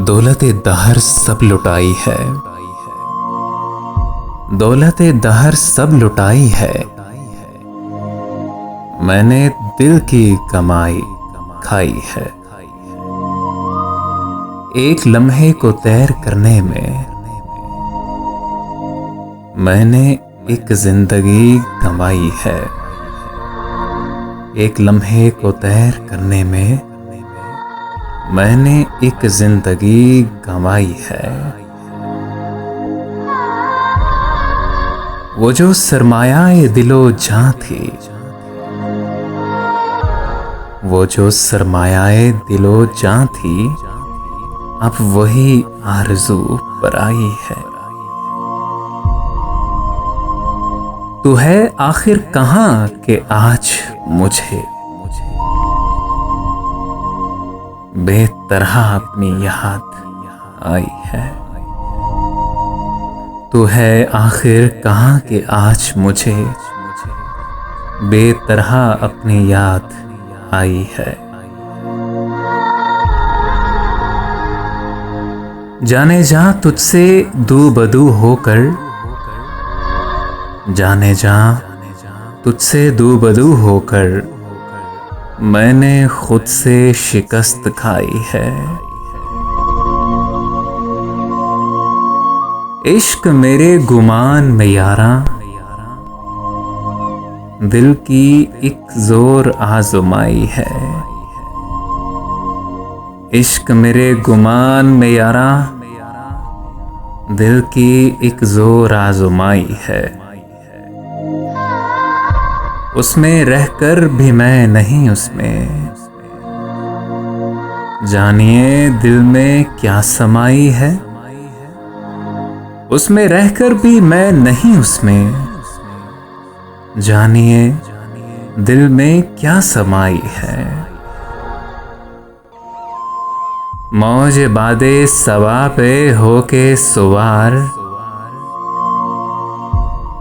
दौलत दहर सब लुटाई है, दौलत दहर सब लुटाई है। मैंने दिल की कमाई खाई है। एक लम्हे को तैर करने में मैंने एक जिंदगी गंवाई है। एक लम्हे को तैर करने में मैंने एक जिंदगी गंवाई है। वो जो सरमाया दिलो जां थी, वो जो सरमाया दिलो जां थी, अब वही आरज़ू पर आई है। तू है आखिर कहाँ कि आज मुझे बेतरह अपनी याद आई है। तू है आखिर कहाँ कि आज मुझे बेतरह अपनी याद आई है। जाने जा तुझसे दू बदू होकर, जाने जा तुझसे दू बदू होकर मैंने खुद से शिकस्त खाई है। इश्क मेरे गुमान में यारा, दिल की एक जोर आजमाई है। इश्क मेरे गुमान में यारा, दिल की एक जोर आजमाई है। उसमें रहकर भी मैं नहीं उसमें, जानिए दिल में क्या समाई है। उसमें रहकर भी मैं नहीं उसमें, जानिए दिल में क्या समाई है। मौज बादे सवा पे होके सुवार,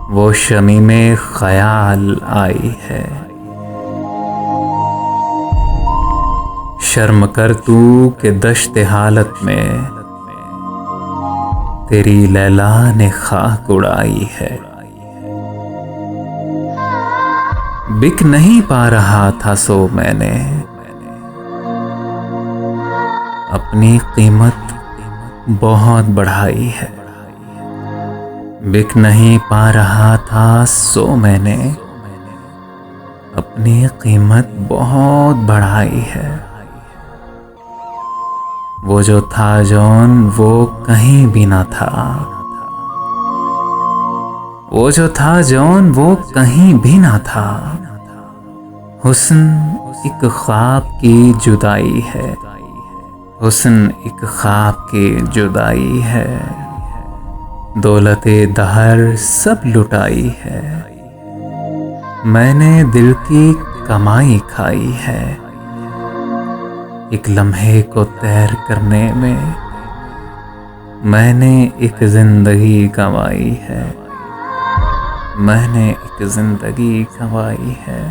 वो शमी में ख्याल आई है। शर्म कर तू के दश्ते हालत में तेरी लैला ने खाक उड़ाई है। बिक नहीं पा रहा था सो मैंने अपनी कीमत बहुत बढ़ाई है। बिक नहीं पा रहा था सो मैंने अपनी कीमत बहुत बढ़ाई है। वो जो था जौन वो कहीं भी ना था, वो जो था जौन वो कहीं भी ना था। हुस्न एक ख्वाब की जुदाई है, हुस्न एक ख्वाब की जुदाई है। दौलत दहर सब लुटाई है, मैंने दिल की कमाई खाई है। एक लम्हे को तैर करने में मैंने एक जिंदगी गंवाई है। मैंने एक जिंदगी गंवाई है।